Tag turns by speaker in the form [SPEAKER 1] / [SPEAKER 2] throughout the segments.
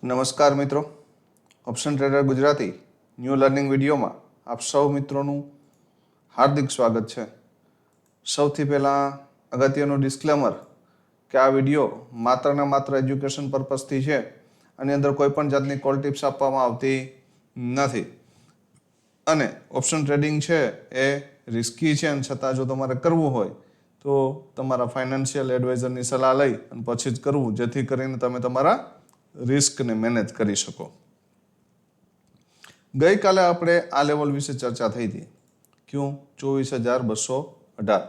[SPEAKER 1] નમસ્કાર મિત્રો, option trader Gujarati new learning વિડીયોમાં આપ સૌ મિત્રોનું હાર્દિક સ્વાગત છે. સૌથી પહેલાં અગત્યનું ડિસ્ક્લેમર કે આ વિડીયો માત્ર ને માત્ર એજ્યુકેશન પર્પઝથી છે. આની અંદર કોઈ પણ જાતની કોલ ટિપ્સ આપવામાં આવતી નથી અને ઓપ્શન ટ્રેડિંગ છે એ રિસ્કી છે અને છતાં જો તમારે કરવું હોય તો તમારા ફાઇનાન્શિયલ એડવાઇઝરની સલાહ લઈ અને પછી જ કરવું, જેથી કરીને તમે તમારા રિસ્કને મેનેજ કરી શકો. ગઈકાલે આપણે આ લેવલ વિશે ચર્ચા થઈ હતી, ક્યું 24,218,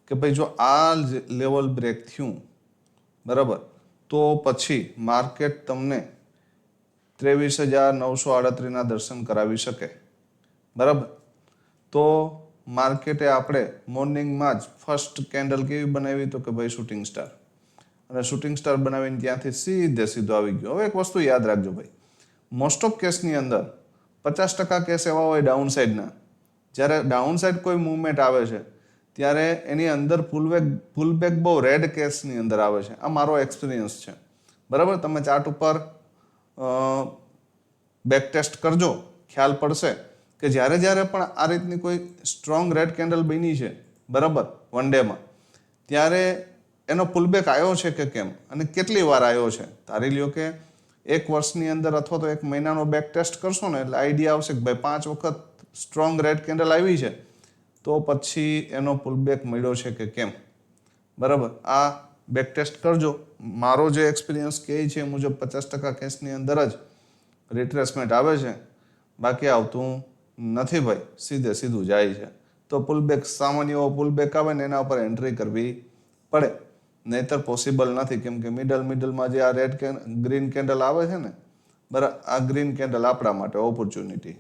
[SPEAKER 1] કે ભાઈ જો આ લેવલ બ્રેક થયું બરાબર તો પછી માર્કેટ તમને 23,938ના દર્શન કરાવી શકે. બરાબર, તો માર્કેટે આપણે મોર્નિંગમાં જ ફર્સ્ટ કેન્ડલ કેવી બનાવી તો કે ભાઈ શૂટિંગ સ્ટાર, અને શૂટિંગ સ્ટાર બનાવીને ત્યાંથી સીધો આવી ગયો. હવે એક વસ્તુ યાદ રાખજો ભાઈ, મોસ્ટ ઓફ કેસની અંદર 50% કેસ એવા હોય ડાઉન સાઇડના, જ્યારે ડાઉન સાઇડ કોઈ મૂવમેન્ટ આવે છે ત્યારે એની અંદર પુલબેક બહુ રેડ કેસની અંદર આવે છે. આ મારો એક્સપિરિયન્સ છે. બરાબર, તમે ચાર્ટ ઉપર બેક ટેસ્ટ કરજો, ખ્યાલ પડશે કે જ્યારે પણ આ રીતની કોઈ સ્ટ્રોંગ રેડ કેન્ડલ બની છે બરાબર વન ડેમાં, ત્યારે એનો પુલબેક આવ્યો છે કે કેમ અને કેટલી વાર આવ્યો છે. ધારી લ્યો કે એક વર્ષની અંદર અથવા તો એક મહિનાનો બેક ટેસ્ટ કરશો ને એટલે આઈડિયા આવશે કે ભાઈ 5 વખત સ્ટ્રોંગ રેડ કેન્ડલ આવી છે તો પછી એનો પુલબેક મળ્યો છે કે કેમ. બરાબર, આ બેક ટેસ્ટ કરજો. મારો જે એક્સપિરિયન્સ કહે છે એ મુજબ 50% કેસની અંદર જ રિટ્રેસમેન્ટ આવે છે, બાકી આવતું નથી ભાઈ, સીધું જાય છે. તો પુલબેક, સામાન્ય પુલબેક આવે ને એના ઉપર એન્ટ્રી કરવી પડે, નહીતર પોસિબલ નથી. કેમ કે મિડલમાં જે આ ગ્રીન કેન્ડલ આવે છે ને બરાબર, આ ગ્રીન કેન્ડલ આપણા માટે ઓપોર્ચ્યુનિટી.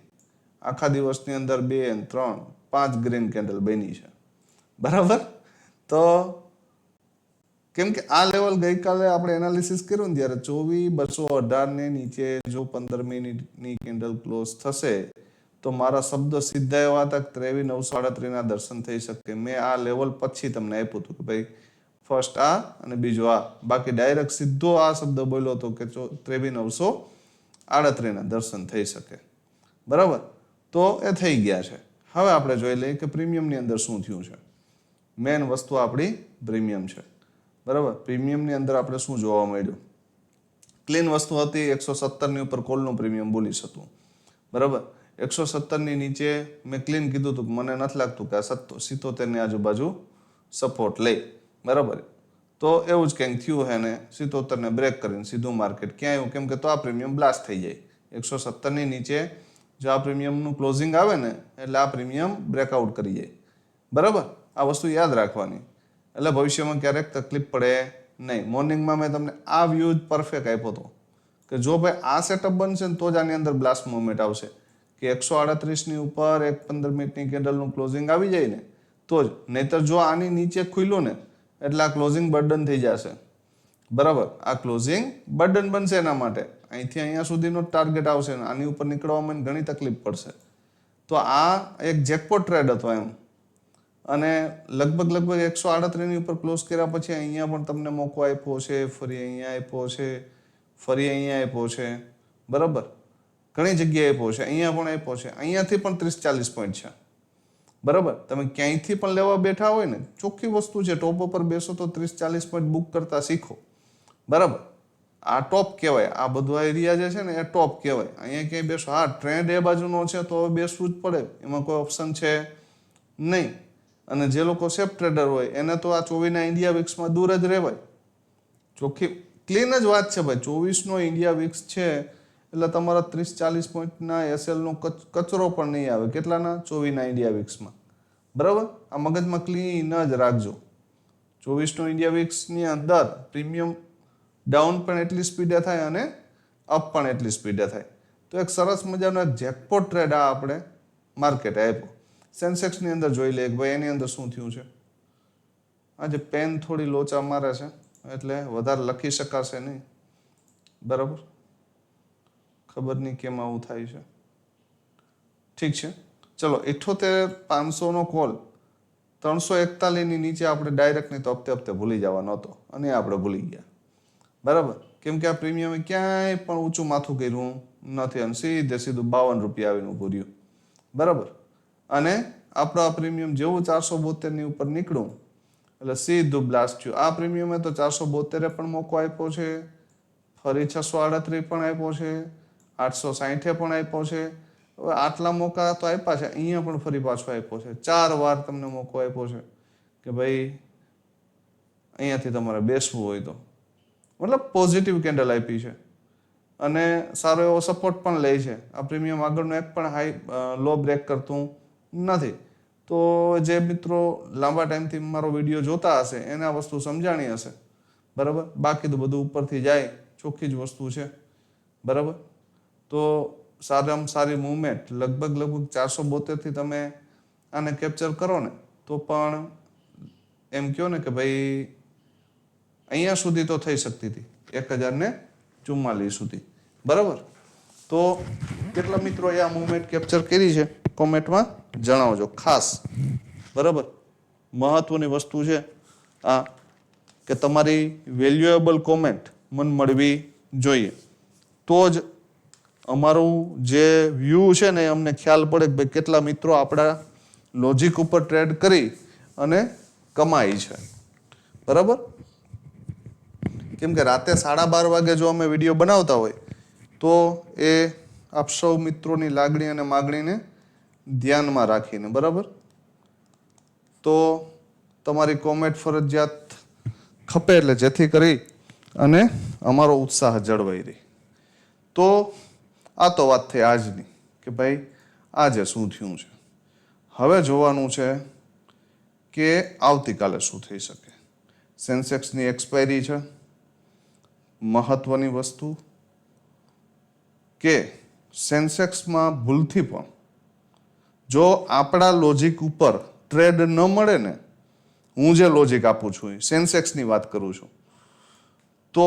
[SPEAKER 1] આખા દિવસની અંદર 2, 3, 5 ગ્રીન કેન્ડલ બની છે. બરાબર, તો કેમ કે આ લેવલ ગઈકાલે આપણે એનાલિસિસ કર્યું ને ત્યારે 24,218 ને નીચે જો 15 મિનિટની કેન્ડલ ક્લોઝ થશે તો મારા શબ્દો સીધા એવા હતા 23,938ના દર્શન થઈ શકે. મેં આ લેવલ પછી તમને આપ્યું હતું કે ભાઈ ફર્સ્ટ આ અને બીજો આ, બાકી ડાયરેક્ટ સીધો આ શબ્દ બોલ્યો હતો કે 23,938ના દર્શન થઈ શકે. બરાબર, તો એ થઈ ગયા છે. હવે આપણે જોઈ લઈએ કે પ્રીમિયમની અંદર શું થયું છે. મેન વસ્તુ આપણી પ્રીમિયમ છે. બરાબર, પ્રીમિયમની અંદર આપણે શું જોવા મળ્યું. ક્લીન વસ્તુ હતી, 117ની ઉપર કોલનું પ્રીમિયમ બોલીશ હતું. બરાબર, 117ની નીચે મેં ક્લીન કીધું હતું કે મને નથી લાગતું કે આ 77ની આજુબાજુ સપોર્ટ લે. બરાબર, તો એવું જ કંઈક થયું હે ને 77ને બ્રેક કરીને સીધું માર્કેટ ક્યાં આવ્યું, કેમ કે તો આ પ્રીમિયમ બ્લાસ્ટ થઈ જાય. 117ની નીચે જો આ પ્રીમિયમનું ક્લોઝિંગ આવે ને એટલે આ પ્રીમિયમ બ્રેકઆઉટ કરી જાય. બરાબર, આ વસ્તુ યાદ રાખવાની, એટલે ભવિષ્યમાં ક્યારેક તકલીફ પડે નહીં. મોર્નિંગમાં મેં તમને આ વ્યૂ જ પરફેક્ટ આપ્યો હતો કે જો ભાઈ આ સેટઅપ બનશે ને તો જ આની અંદર બ્લાસ્ટ મુવમેન્ટ આવશે, કે 138ની ઉપર એક 15 મિનિટની કેન્ડલનું ક્લોઝિંગ આવી જાય ને તો જ, નહીતર જો આની નીચે ખુલ્યું ને એટલે આ ક્લોઝિંગ બર્ડન થઈ જશે. બરાબર, આ ક્લોઝિંગ બર્ડન બનશે એના માટે, અહીંથી અહીંયા સુધીનો ટાર્ગેટ આવશે ને આની ઉપર નીકળવામાં ઘણી તકલીફ પડશે. તો આ એક જેકપોટ ટ્રેડ હતો એમ, અને લગભગ 138ની ઉપર ક્લોઝ કર્યા પછી અહીંયા પણ તમને મોકો આપ્યો છે, ફરી અહીંયા આપ્યો છે, ફરી અહીંયા આપ્યો છે. બરાબર, ઘણી જગ્યાએ આપ્યો છે, અહીંયા પણ આપ્યો છે, અહીંયાથી પણ 30-40 પોઈન્ટ છે. બરાબર, તમે ક્યાંયથી પણ લેવા બેઠા હોય ને, ચોખ્ખી વસ્તુ છે, ટોપ ઉપર બેસો તો 30-40 પોઈન્ટ બુક કરતા શીખો. બરાબર, આ ટોપ કહેવાય, આ બધું એરિયા જે છે ને એ ટોપ કહેવાય. અહીંયા ક્યાંય બેસો, હા ટ્રેન્ડ એ બાજુનો છે તો બેસવું જ પડે, એમાં કોઈ ઓપ્શન છે નહીં. અને જે લોકો સેફ ટ્રેડર હોય એને તો આ 24ના ઇન્ડિયા વિક્સમાં દૂર જ રહેવાય. ચોખ્ખી ક્લીન જ વાત છે ભાઈ, 24નો ઇન્ડિયા વિક્સ છે એટલે તમારા 30-40 પોઈન્ટના એસએલનો કચરો પણ નહીં આવે. કેટલાના? 24ના ઇન્ડિયા વિક્સમાં. બરાબર, આ મગજમાં ક્લીન જ રાખજો. 24નો ઇન્ડિયા વિક્સની અંદર પ્રીમિયમ ડાઉન પણ એટલી સ્પીડે થાય અને અપ પણ એટલી સ્પીડે થાય. તો એક સરસ મજાનો એક જેકપોટ ટ્રેડ આ આપણે માર્કેટે આપ્યો. સેન્સેક્સની અંદર જોઈ લે કે ભાઈ એની અંદર શું થયું છે. આજે પેન થોડી લોચા મારે છે એટલે વધારે લખી શકાશે નહીં. બરાબર, ખબર નહીં કેમ આવું થાય છે. ઠીક છે, ચલો 78,500નો કોલ 341ની નીચે આપણે ડાયરેક્ટ નહીં તો હપ્તે ભૂલી જવાનો હતો અને આપણે ભૂલી ગયા. બરાબર, કેમ કે આ પ્રીમિયમે ક્યાંય પણ ઊંચું માથું કર્યું નથી અને સીધે સીધું 52 રૂપિયા આવીને ઊભું રહ્યું. બરાબર. અને આપણો આ પ્રીમિયમ જેવું 472 ની ઉપર નીકળ્યું એટલે સીધું બ્લાસ્ટ થયું. આ પ્રીમિયમે તો 472 પણ મોકો આપ્યો છે, ફરી 638 પણ આપ્યો છે, 860 પણ આપ્યો છે. હવે આટલા મોકા તો આપ્યા છે, અહીંયા પણ ફરી પાછો આપ્યો છે. 4 વાર તમને મોકો આપ્યો છે કે ભાઈ અહીંયાથી તમારે બેસવું હોય તો, મતલબ પોઝિટિવ કેન્ડલ આપી છે અને સારો એવો સપોર્ટ પણ લે છે. આ પ્રીમિયમ આગળનો એક પણ લો બ્રેક કરતું નથી. તો જે મિત્રો લાંબા ટાઈમથી મારો વિડીયો જોતા હશે એને આ વસ્તુ સમજાણી હશે. બરાબર. બાકી તો બધું ઉપરથી જાય, ચોખ્ખી જ વસ્તુ છે. બરાબર. તો સારામાં સારી મૂવમેન્ટ લગભગ 472 થી તમે આને કેપ્ચર કરો ને તો પણ એમ કહો ને કે ભાઈ અહીંયા સુધી તો થઈ શકતી હતી 1044 સુધી. બરાબર. તો કેટલા મિત્રોએ આ મૂવમેન્ટ કેપ્ચર કરી છે કોમેન્ટમાં જણાવજો ખાસ. બરાબર. મહત્વની વસ્તુ છે આ કે તમારી વેલ્યુએબલ કોમેન્ટ મને મળવી જોઈએ, તો જ અમારું જે વ્યૂ છે ને અમને ખ્યાલ પડે કે ભાઈ કેટલા મિત્રો આપણા લોજિક ઉપર ટ્રેડ કરી અને કમાઈ છે. બરાબર. કેમ કે રાતે 12:30 વાગે જો અમે વિડીયો બનાવતા હોય તો એ આપ સૌ મિત્રોની લાગણી અને માગણીને ધ્યાનમાં રાખીને. બરાબર. તો તમારી કોમેન્ટ ફરજિયાત ખપે એટલે જેથી કરી અને અમારો ઉત્સાહ જળવાઈ રહે. તો આ તો વાત થઈ આજની કે ભાઈ આજે શું થયું છે. હવે જોવાનું છે કે આવતીકાલે શું થઈ શકે. સેન્સેક્સની એક્સપાયરી છે. મહત્વની વસ્તુ કે સેન્સેક્સમાં ભૂલથી પણ જો આપણા લોજિક ઉપર ટ્રેડ ન મળે ને, હું જે લોજિક આપું છું સેન્સેક્સની વાત કરું છું, તો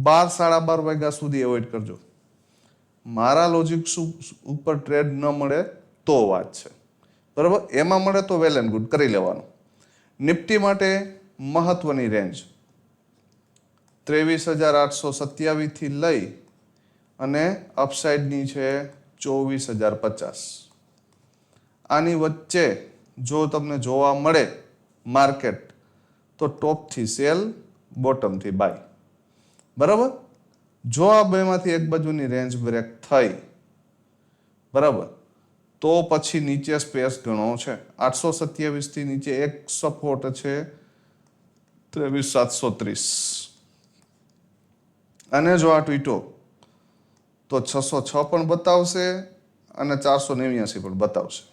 [SPEAKER 1] 12-12:30 વાગ્યા સુધી એવોઇડ કરજો. મારા લોજિક ઉપર ટ્રેડ ન મળે તો વાત છે. બરાબર. એમાં મળે તો વેલ એન્ડ ગુડ કરી લેવાનું. નિફ્ટી માટે મહત્વની રેન્જ 23,827 થી લઈ અને અપસાઇડની છે 24,050. આની વચ્ચે જો તમને જોવા મળે માર્કેટ તો ટોપથી સેલ, બોટમથી બાય. બરાબર. જો આ બેમાંથી એક બાજુની રેન્જ બ્રેક થઈ, બરાબર, તો પછી નીચે સ્પેસ ઘણો છે. 827 થી નીચે એક સપોર્ટ છે 23,730. અને જો આ ટ્વીટો તો 606 પણ બતાવશે અને 489 પણ બતાવશે.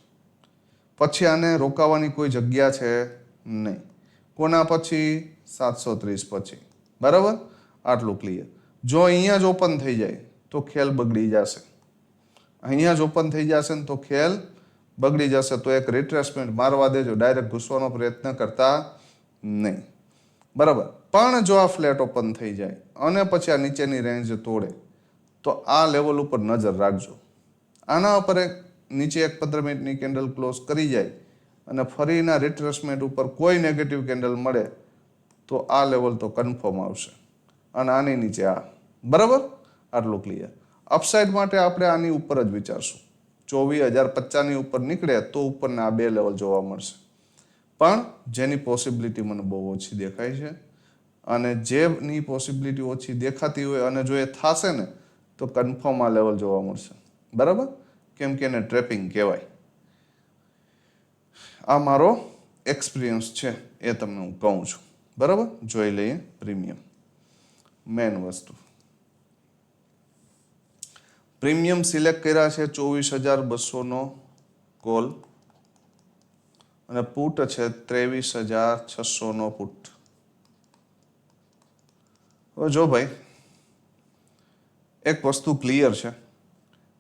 [SPEAKER 1] પછી આને રોકાવાની કોઈ જગ્યા છે નહીં. કોના પછી? 730 પછી. બરાબર. આટલું ક્લિયર. જો અહીંયા જ ઓપન થઈ જાય તો ખેલ બગડી જશે. અહીંયા જ ઓપન થઈ જશે ને તો ખેલ બગડી જશે. તો એક રિટ્રેસમેન્ટ મારવા દેજો, ડાયરેક્ટ ઘૂસવાનો પ્રયત્ન કરતા નહીં. બરાબર. પણ જો આ ફ્લેટ ઓપન થઈ જાય અને પછી આ નીચેની રેન્જ તોડે તો આ લેવલ ઉપર નજર રાખજો. આના ઉપર નીચે એક 15 મિનિટની કેન્ડલ ક્લોઝ કરી જાય અને ફરીના રિટ્રેસમેન્ટ ઉપર કોઈ નેગેટિવ કેન્ડલ મળે તો આ લેવલ તો કન્ફર્મ આવશે અને આની નીચે આ. બરાબર. આટલું ક્લિયર. અપસાઇડ માટે આપણે આની ઉપર જ વિચારશું. 24,050 ની ઉપર નીકળે તો ઉપરના આ બે લેવલ જોવા મળશે. પણ જેની પોસિબિલિટી મને બહુ ઓછી દેખાય છે અને જેની પોસિબિલિટી ઓછી દેખાતી હોય અને જો એ થશે ને તો કન્ફર્મ આ લેવલ જોવા મળશે. બરાબર. કેમ કે એને ટ્રેપિંગ કહેવાય. આ મારો એક્સપિરિયન્સ છે એ તમને હું કહું છું. બરાબર. જોઈ લઈએ પ્રીમિયમ. મેન વસ્તુ પ્રીમિયમ સિલેક્ટ કર્યા છે 24,200 કોલ અને પુટ છે 23,600 પુટ. હવે જો ભાઈ એક વસ્તુ ક્લિયર છે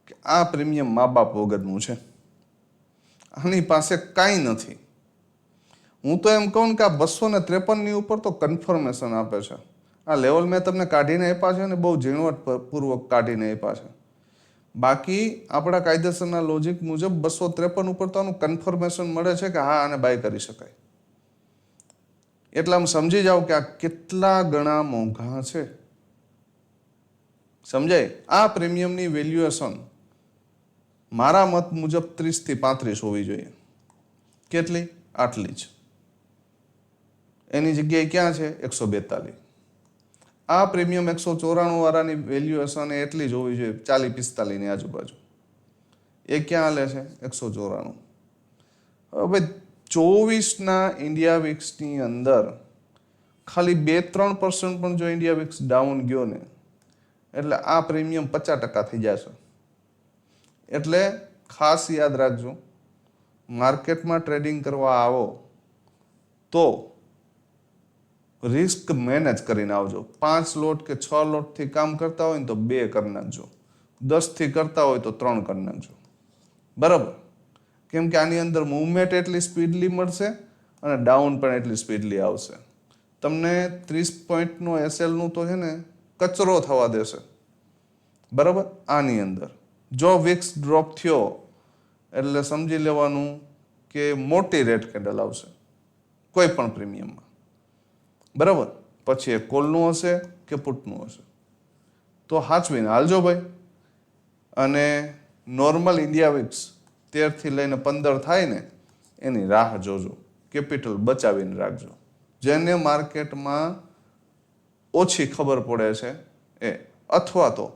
[SPEAKER 1] કે આ પ્રીમિયમ મા બાપ વગરનું છે. આની પાસે કાંઈ નથી. હું તો એમ કહું કે આ 253 ની ઉપર તો કન્ફર્મેશન આપે છે. આ લેવલ મેં તમને કાઢીને આપ્યા છે ને બહુ ઝીણવટપૂર્વક કાઢીને આપ્યા છે. બાકી આપણા કાયદેસરના લોજિક મુજબ 253 ઉપર તો આનું કન્ફર્મેશન મળે છે કે હા આને બાય કરી શકાય. એટલે આમ સમજી જાઓ કે આ કેટલા ગણા મોંઘા છે. સમજાય? આ પ્રીમિયમની વેલ્યુએશન મારા મત મુજબ 30 થી 35 હોવી જોઈએ. કેટલી? આટલી જ. એની જગ્યાએ ક્યાં છે? 142. આ પ્રીમિયમ 194 વાળાની વેલ્યુએશન એટલી જ હોવી જોઈએ, 40-45 ની આજુબાજુ. એ ક્યાં હાલે છે? 194. હવે 24ના ઇન્ડિયા વિક્સની અંદર ખાલી 2-3% પણ જો ઇન્ડિયા વિક્સ ડાઉન ગયો ને, એટલે આ પ્રીમિયમ 50% થઈ જશે. એટલે ખાસ યાદ રાખજો, માર્કેટમાં ટ્રેડિંગ કરવા આવો તો રિસ્ક મેનેજ કરીને આવજો. 5 લોટ કે 6 લોટથી કામ કરતા હોય ને તો 2 કરી નાખજો, 10થી કરતા હોય તો 3 કરી નાખજો. બરાબર? કેમ કે આની અંદર મૂવમેન્ટ એટલી સ્પીડલી મળશે અને ડાઉન પણ એટલી સ્પીડલી આવશે. તમને 30 પોઈન્ટનો એસએલનું તો છે ને કચરો થવા દેશે. બરાબર? આની અંદર જો વિક્સ ડ્રોપ થયો એટલે સમજી લેવાનું કે મોટી રેડ કેન્ડલ આવશે કોઈ પણ પ્રીમિયમમાં. બરાબર? પછી એ કોલનું હશે કે પુટનું હશે. તો હાચવીને હાલજો ભાઈ. અને નોર્મલ ઇન્ડિયા વિક્સ 13 થી લઈને 15 થાય ને એની રાહ જોજો. કેપિટલ બચાવીને રાખજો. જેને માર્કેટમાં ઓછી ખબર પડે છે એ, અથવા તો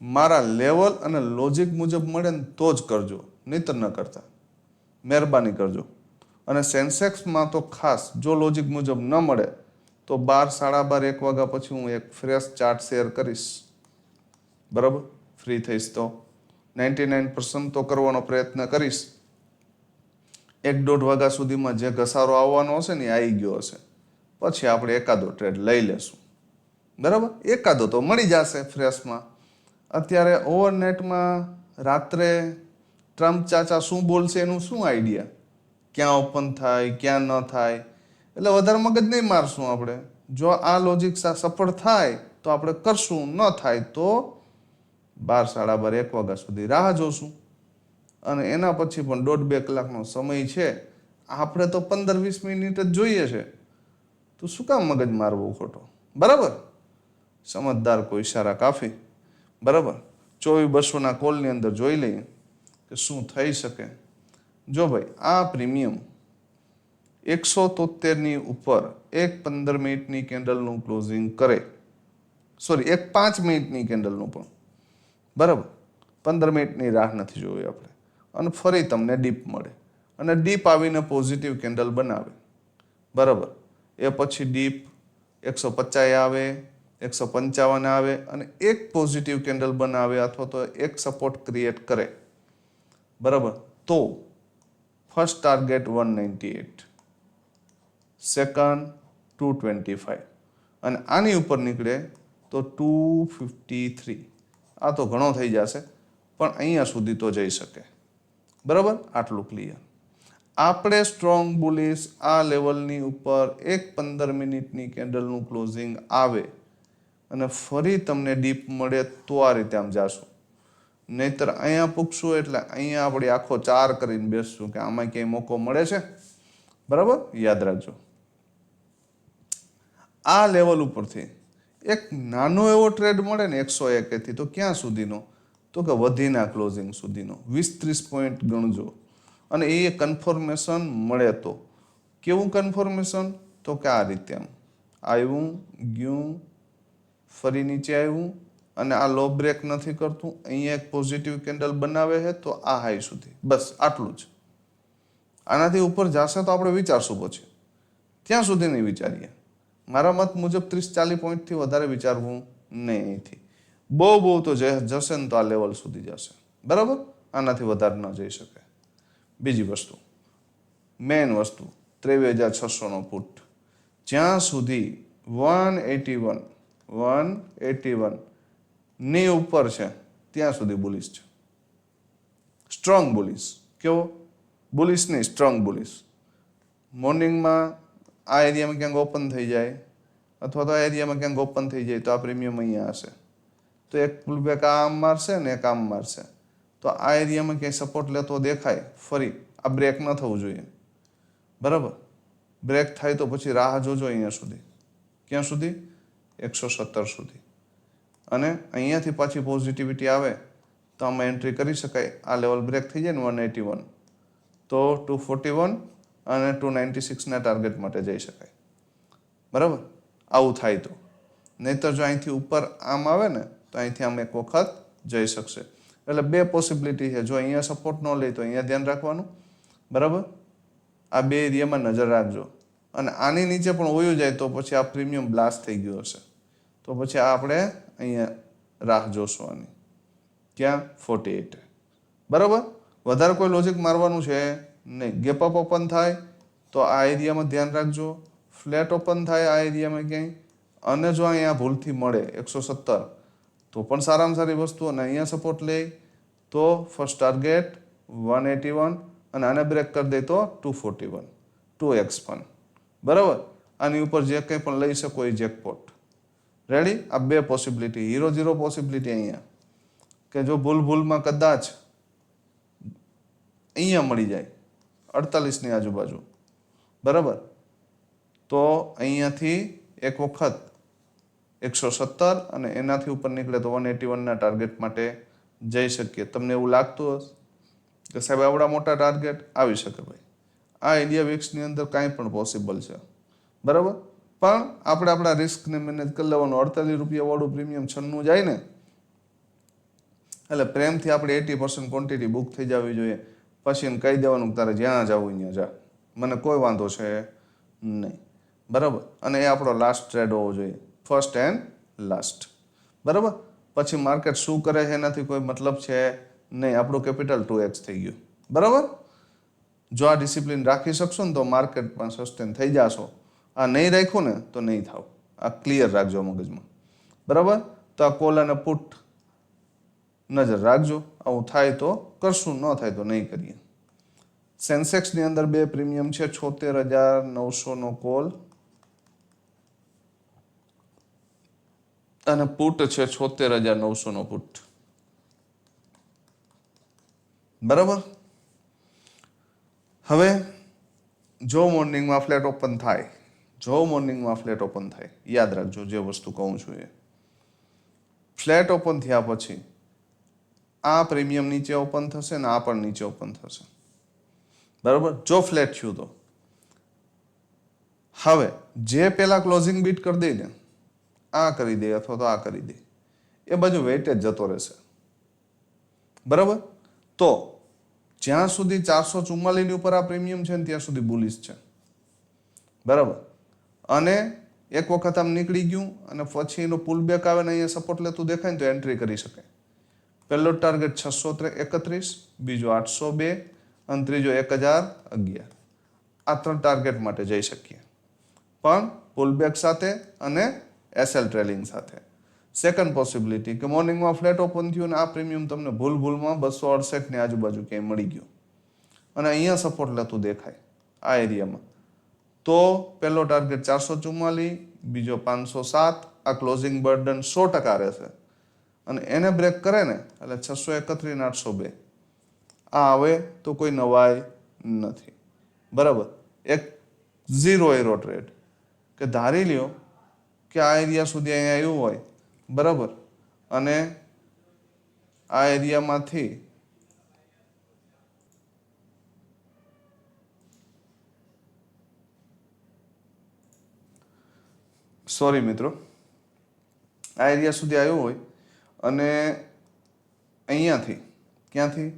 [SPEAKER 1] મારા લેવલ અને લોજિક મુજબ મળે ને તો જ કરજો, નહીતર ન કરતા. મહેરબાની કરજો. અને સેન્સેક્સમાં તો ખાસ જો લોજિક મુજબ ન મળે તો 12, 12:30, 1 વાગ્યા પછી હું એક ફ્રેશ ચાર્ટ શેર કરીશ. બરાબર? ફ્રી થઈશ તો 99% તો કરવાનો પ્રયત્ન કરીશ. 1-1.5 વાગ્યા સુધીમાં જે ઘસારો આવવાનો હશે ને એ આવી ગયો હશે. પછી આપણે એકાદો ટ્રેડ લઈ લેશું. બરાબર? એકાદો તો મળી જશે ફ્રેશમાં. અત્યારે ઓવરનેટમાં રાત્રે ટ્રમ્પ ચાચા શું બોલશે એનું શું આઈડિયા? ક્યાં ઓપન થાય, ક્યાં ન થાય. એટલે વધારે મગજ નહીં મારશું આપણે. જો આ લોજિક સફળ થાય તો આપણે કરશું, ન થાય તો 12, 12:30, 1 વાગ્યા સુધી રાહ જોશું. અને એના પછી પણ 1.5-2 કલાકનો સમય છે. આપણે તો 15-20 મિનિટ જ જોઈએ છે. તો શું કામ મગજ મારવું ખોટો? બરાબર? સમજદાર કોઈ ઈશારા કાફી. બરાબર? 24-200ના કોલની અંદર જોઈ લઈએ કે શું થઈ શકે. જો ભાઈ આ પ્રીમિયમ 173ની ઉપર એક 15 મિનિટની કેન્ડલનું ક્લોઝિંગ કરે, સોરી એક 5 મિનિટની કેન્ડલનું પણ, બરાબર, 15 મિનિટની રાહ નથી જોવી આપણે, અને ફરી તમને ડીપ મળે અને ડીપ આવીને પોઝિટિવ કેન્ડલ બનાવે, બરાબર, એ પછી ડીપ 150 આવે, 155 આવે અને એક પોઝિટિવ કેન્ડલ બનાવે અથવા તો એક સપોર્ટ ક્રિએટ કરે, બરાબર, તો ફર્સ્ટ ટાર્ગેટ 198, સેકન્ડ 225 અને આની ઉપર નીકળે તો 253. આ તો ઘણો થઈ જશે પણ અહીંયા સુધી તો જઈ શકે. બરાબર? આટલું ક્લિયર. આપણે સ્ટ્રોંગ બુલિશ આ લેવલની ઉપર એક 15 મિનિટની કેન્ડલનું ક્લોઝિંગ આવે અને ફરી તમને ડીપ મળે તો આ રીતે આમ જાશું. નહીતર અહીંયા પૂછશું એટલે અહીંયા આપણે આખો 4 કરીને બેસશું કે આમાં ક્યાંય મોકો મળે છે. બરાબર? યાદ રાખજો. આ લેવલ ઉપરથી એક નાનો એવો ટ્રેડ મળે ને 101 થી, તો ક્યાં સુધીનો? તો કે વધીના ક્લોઝિંગ સુધીનો, 20-30 પોઈન્ટ ગણજો. અને એ કન્ફર્મેશન મળે તો કેવું કન્ફર્મેશન? તો કે આ રીતે આમ આવ્યું ગયું, ફરી નીચે આવ્યું અને આ લો બ્રેક નથી કરતું, અહીંયા એક પોઝિટિવ કેન્ડલ બનાવે છે તો આ હાઈ સુધી, બસ આટલું જ. આનાથી ઉપર જશે તો આપણે વિચારશું પછી, ત્યાં સુધી નહીં વિચારીએ. મારા મત મુજબ 30-40 પોઈન્ટથી વધારે વિચારવું નહીં. અહીંથી બહુ તો જશે ને તો આ લેવલ સુધી જશે. બરાબર? આનાથી વધારે ન જઈ શકે. બીજી વસ્તુ, મેઇન વસ્તુ, 23,600નો પુટ જ્યાં સુધી 181 ની ઉપર છે ત્યાં સુધી બુલિશ છે. Strong bullish. કેવો? બુલિશ નહીં, સ્ટ્રોંગ બુલિશ. મોર્નિંગમાં આ એરિયામાં ક્યાંક ઓપન થઈ જાય અથવા તો આ એરિયામાં ક્યાંક ઓપન થઈ જાય તો આ પ્રીમિયમ અહીંયા હશે, તો એક પુલબેક આમ મારશે ને એક આમ મારશે, તો આ એરિયામાં ક્યાંય સપોર્ટ લેતો દેખાય, ફરી આ બ્રેક ન થવું જોઈએ. બરાબર? બ્રેક થાય તો પછી રાહ જોજો અહીંયા સુધી. ક્યાં સુધી? 117 સુધી. અને અહીંયાથી પાછી પોઝિટિવિટી આવે તો આમાં એન્ટ્રી કરી શકાય. આ લેવલ બ્રેક થઈ જાય ને 181 તો 241 અને 296ના ટાર્ગેટ માટે જઈ શકાય. બરાબર, આવું થાય તો. નહીતર જો અહીંથી ઉપર આમ આવે ને તો અહીંથી આમ એક વખત જઈ શકશે. એટલે બે પોસિબિલિટી છે. જો અહીંયા સપોર્ટ ન લે તો અહીંયા ધ્યાન રાખવાનું. બરાબર, આ બે એરિયામાં નજર રાખજો. અને આની નીચે પણ વયું જાય તો પછી આ પ્રીમિયમ બ્લાસ્ટ થઈ ગયું હશે તો પછી આ આપણે અહીંયા રાહ જોશું આની. ક્યાં? 48. બરાબર, વધારે કોઈ લોજિક મારવાનું છે નહીં. ગેપ અપ ઓપન થાય તો આ એરિયામાં ધ્યાન રાખજો. ફ્લેટ ઓપન થાય આ એરિયામાં ક્યાંય, અને જો અહીંયા ભૂલથી મળે 117 તો પણ સારામાં સારી વસ્તુ. અને અહીંયા સપોર્ટ લે તો ફર્સ્ટ ટાર્ગેટ 181 અને આને બ્રેક કરી દે તો 241 2x પણ. બરાબર, આની ઉપર જે કંઈ પણ લઈ શકો એ જેકપોટ. રેડી? આ બે પોસિબિલિટી. 0 પોસિબિલિટી અહીંયા કે જો ભૂલમાં કદાચ અહીંયા મળી જાય 48ની આજુબાજુ. બરાબર, તો અહીંયાથી એક વખત 117 અને એનાથી ઉપર નીકળે તો 181ના ટાર્ગેટ માટે જઈ શકીએ. તમને એવું લાગતું હશે કે સાહેબ આવડા મોટા ટાર્ગેટ આવી શકે? ભાઈ, આ ઇન્ડિયા વિક્સની અંદર કાંઈ પણ પોસિબલ છે. બરાબર, પણ આપણે આપણા રિસ્કને મેનેજ કરી લેવાનું. 48 રૂપિયાવાળું પ્રીમિયમ 96 જાય ને એટલે પ્રેમથી આપણે 80% ક્વોન્ટિટી બુક થઈ જવી જોઈએ. પછી એને કહી દેવાનું તારે જ્યાં જવું ત્યાં જા, મને કોઈ વાંધો છે નહીં. બરાબર, અને એ આપણો લાસ્ટ ટ્રેડ હોવો જોઈએ. First and last. બરાબર, પછી માર્કેટ શું કરે છે એનાથી કોઈ મતલબ છે નહીં. આપણું કેપિટલ 2x થઈ ગયું. બરાબર, જો આ ડિસિપ્લિન રાખી શકશો ને તો માર્કેટમાં સસ્ટેન થઈ જશો. આ નહીં રાખ્યું ને તો નહીં થાવ. આ ક્લિયર રાખજો મગજમાં. બરાબર, તો આ કોલ અને પુટ નજર રાખજો. આવું થાય તો કરશું, ન થાય તો નહીં કરીએ. સેન્સેક્સની અંદર બે પ્રીમિયમ છે. 76,900નો કોલ અને પુટ છે 76,900નો પુટ. બરાબર, હવે જો મોર્નિંગમાં ફ્લેટ ઓપન થાય, યાદ રાખજો જે વસ્તુ કહું છું એ. ફ્લેટ ઓપન થયા પછી આ પ્રીમિયમ નીચે ઓપન થશે ને આ પણ નીચે ઓપન થશે. બરાબર, જો ફ્લેટ થયું તો હવે જે પેલા ક્લોઝિંગ બીટ કરી દે ને આ કરી દે અથવા તો આ કરી દે એ બાજુ વેઇટેજ જતો રહેશે. બરાબર, તો જ્યાં સુધી 444ની ઉપર આ પ્રીમિયમ છે ને ત્યાં સુધી બુલિશ છે. બરાબર, અને એક વખત આમ નીકળી ગયું અને પછી એનો પુલ બેક આવે ને અહીંયા સપોર્ટ લેતું દેખાય ને તો એન્ટ્રી કરી શકાય. પહેલો ટાર્ગેટ 631, બીજો 802 અને ત્રીજો 1011. આ 3 ટાર્ગેટ માટે જઈ શકીએ, પણ પુલબેક સાથે અને એસએલ ટ્રેલિંગ સાથે. સેકન્ડ પોસિબિલિટી કે મોર્નિંગમાં ફ્લેટ ઓપન થયું અને આ પ્રીમિયમ તમને ભૂલમાં 268ની આજુબાજુ ક્યાંય મળી ગયું અને અહીંયા સપોર્ટ લેતું દેખાય આ એરિયામાં, તો પહેલો ટાર્ગેટ 444, બીજો 507. આ ક્લોઝિંગ બર્ડન 100% રહેશે અને એને બ્રેક કરે ને એટલે 631 અને 802 આ આવે તો કોઈ નવાઈ નથી. બરાબર, એક 0 એરો ટ્રેડ કે ધારી લ્યો કે આ એરિયા સુધી અહીંયા આવ્યું હોય. બરાબર, અને આ એરિયામાંથી સોરી મિત્રો, આ એરિયા સુધી આવ્યું હોય અને અહીંયાથી ક્યાંથી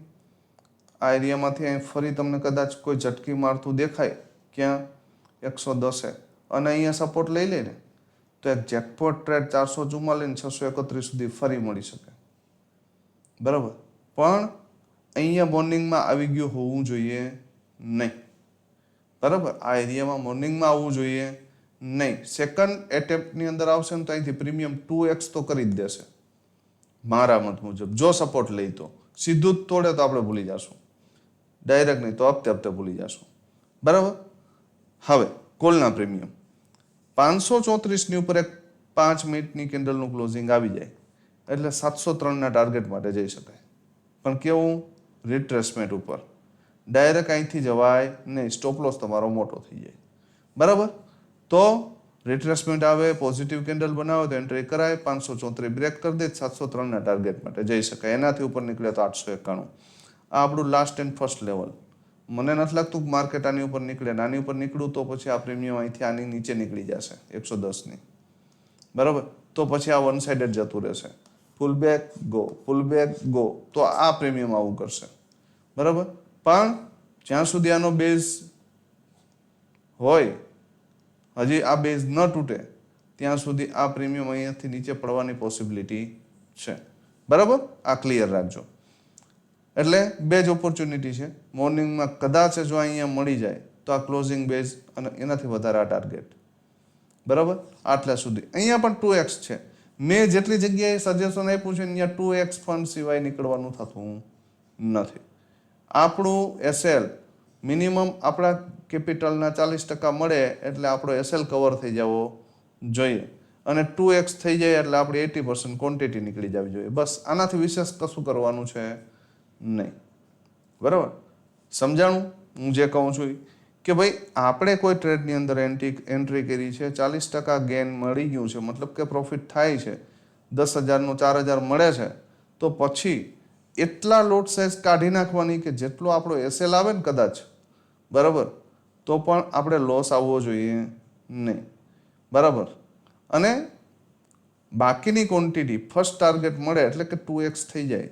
[SPEAKER 1] આ એરિયામાંથી અહીં ફરી તમને કદાચ કોઈ ઝટકી મારતું દેખાય ક્યાં 110 અને અહીંયા સપોર્ટ લઈ લે ને તો એક જેકપોટ ટ્રેડ 444 ને 631 સુધી ફરી મળી શકે. બરાબર, પણ અહીંયા મોર્નિંગમાં આવી ગયું હોવું જોઈએ નહીં. બરાબર, આ એરિયામાં મોર્નિંગમાં આવવું જોઈએ નહીં. સેકન્ડ એટેમ્પ્ટની અંદર આવશે ને તો અહીંથી પ્રીમિયમ 2x તો કરી જ દેશે મારા મત મુજબ. જો સપોર્ટ લઈ તો સીધું જ તોડે તો આપણે ભૂલી જશું, ડાયરેક્ટ નહીં તો હપ્તે હપ્તે ભૂલી જશું. બરાબર, હવે કોલના પ્રીમિયમ 534ની ઉપર એક 5 મિનિટની કેન્ડલનું ક્લોઝિંગ આવી જાય એટલે 703ના ટાર્ગેટ માટે જઈ શકાય. પણ કેવું? રિટ્રેસમેન્ટ ઉપર. ડાયરેક્ટ અહીંથી જવાય નહીં, સ્ટોપ લોસ તમારો મોટો થઈ જાય. બરાબર, તો રિટ્રેસમેન્ટ આવે, પોઝિટિવ કેન્ડલ બનાવે તો એન્ટ્રી કરાય, 534 બ્રેક કરી દે 703ના ટાર્ગેટ માટે જઈ શકાય. એનાથી ઉપર નીકળે તો 891. આ આપણું લાસ્ટ એન્ડ ફર્સ્ટ લેવલ. મને નથી લાગતું કે માર્કેટ આની ઉપર નીકળે. આની ઉપર નીકળું તો પછી આ પ્રીમિયમ અહીંથી આની નીચે નીકળી જશે 110ની. બરાબર, તો પછી આ વન સાઇડેડ જતું રહેશે. ફૂલ બેક ગો, ફૂલ બેક ગો, તો આ પ્રીમિયમ આવું કરશે. બરાબર, પણ જ્યાં સુધી આનો બેઝ હોય, હજી આ બેઝ ન તૂટે ત્યાં સુધી આ પ્રીમિયમ અહીંયાથી નીચે પડવાની પોસિબિલિટી છે. બરાબર, આ ક્લિયર રાખજો. એટલે બે જ ઓપોર્ચ્યુનિટી છે. મોર્નિંગમાં કદાચ જો અહીંયા મળી જાય તો આ ક્લોઝિંગ બેઝ અને એનાથી વધારે આ ટાર્ગેટ. બરાબર, આટલા સુધી. અહીંયા પણ 2x છે. મેં જેટલી જગ્યાએ સજેશન આપ્યું છે અહીંયા 2x ફંડ સિવાય નીકળવાનું થતું નથી. આપણું એસએલ મિનિમમ આપણા કેપિટલના 40% મળે એટલે આપણો એસએલ કવર થઈ જવો જોઈએ. અને 2x થઈ જાય એટલે આપણી 80% ક્વોન્ટિટી નીકળી જવી જોઈએ. બસ, આનાથી વિશેષ કશું કરવાનું છે નહીં. બરાબર, સમજાણું હું જે કહું છું કે ભાઈ આપણે કોઈ ટ્રેડની અંદર એન્ટ્રી કરી છે, 40% ગેઇન મળી ગયું છે, મતલબ કે પ્રોફિટ થાય છે, 10,000નો 4,000 મળે છે, તો પછી એટલા લોટ સાઇઝ કાઢી નાખવાની કે જેટલો આપણો એસએલ આવે ને કદાચ, બરાબર, તો પણ આપણે લોસ આવવો જોઈએ નહીં. બરાબર, અને બાકીની ક્વોન્ટિટી ફર્સ્ટ ટાર્ગેટ મળે એટલે કે 2x થઈ જાય.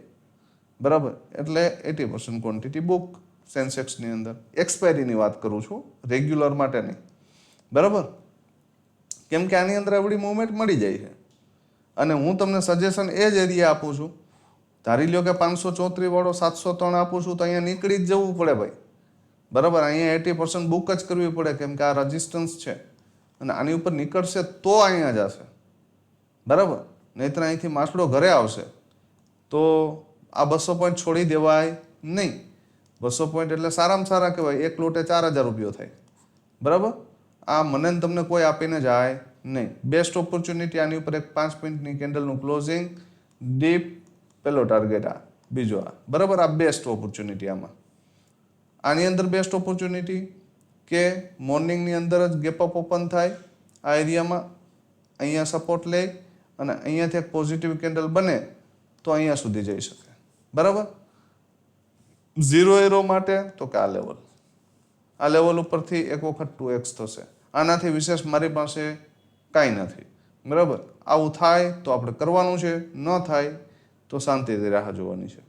[SPEAKER 1] બરાબર, એટલે 80% ક્વોન્ટિટી બુક સેન્સેક્સની અંદર. એક્સપાયરીની વાત કરું છું, રેગ્યુલર માટે નહીં. બરાબર, કેમ કે આની અંદર આવડી મૂવમેન્ટ મળી જાય છે. અને હું તમને સજેશન એ જ એરિયા આપું છું. ધારી લ્યો કે 534 વાળો 703 આપું છું તો અહીંયા નીકળી જ જવું પડે ભાઈ. બરાબર, અહીંયા 80% બુક જ કરવી પડે કેમ કે આ રેઝિસ્ટન્સ છે અને આની ઉપર નીકળશે તો અહીંયા જશે. બરાબર, નહીંતર અહીંથી માછડો ઘરે આવશે તો આ 200 પોઈન્ટ છોડી દેવાય નહીં. 200 પોઈન્ટ એટલે સારામાં સારા કહેવાય. એક લોટે 4,000 રૂપિયો થાય. બરાબર, આ મને ને તમને કોઈ આપીને જાય નહીં. બેસ્ટ ઓપોર્ચ્યુનિટી આની ઉપર એક 5 પોઈન્ટની કેન્ડલનું ક્લોઝિંગ, ડીપ, પેલો ટાર્ગેટ આ, બીજો આ. બરાબર, આ બેસ્ટ ઓપોર્ચ્યુનિટી આમાં. આની અંદર બેસ્ટ ઓપોર્ચ્યુનિટી કે મોર્નિંગની અંદર જ ગેપ અપ ઓપન થાય આ એરિયામાં, અહીંયા સપોર્ટ લે અને અહીંયાથી એક પોઝિટિવ કેન્ડલ બને તો અહીંયા સુધી જઈ શકે. બરાબર, ઝીરો એરો માટે તો કે આ લેવલ ઉપરથી એક વખત 2x થશે. આનાથી વિશેષ મારી પાસે કાંઈ નથી. બરાબર, આવું થાય તો આપણે કરવાનું છે, ન થાય તો શાંતિથી રાહ જોવાની છે.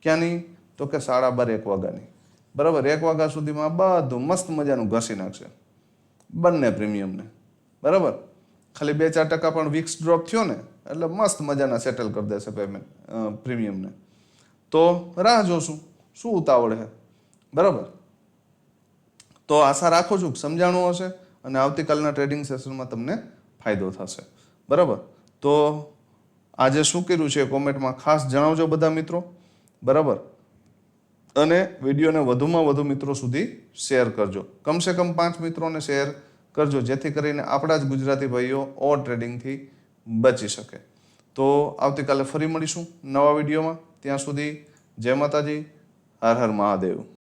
[SPEAKER 1] ક્યાંની? તો કે 12:30 1 વાગ્યાની. બરાબર, 1 વાગ્યા સુધીમાં બધું મસ્ત મજાનું ઘસી નાખશે બંને પ્રીમિયમને. બરાબર, ખાલી 2-4% પણ વીક્સ ડ્રોપ થયો ને એટલે મસ્ત મજાના સેટલ કરી દેશે પેમેન્ટ પ્રીમિયમને. તો રાહ જોશું, શું ઉતાવળ છે. બરાબર, તો આશા રાખું છું કે સમજાણું હશે અને આવતીકાલના ટ્રેડિંગ સેશનમાં તમને ફાયદો થશે. બરાબર, તો આજે શું કર્યું છે કોમેન્ટમાં ખાસ જણાવજો બધા મિત્રો. બરાબર, અને વિડીયોને વધુમાં વધુ મિત્રો સુધી શેર કરજો. કમસે કમ 5 મિત્રોને શેર કરજો જેથી કરીને આપણા જ ગુજરાતી ભાઈઓ ઓવર ટ્રેડિંગથી બચી શકે. તો આવતીકાલે ફરી મળીશું નવા વિડીયોમાં. ત્યાં સુધી જય માતાજી, હર હર મહાદેવ.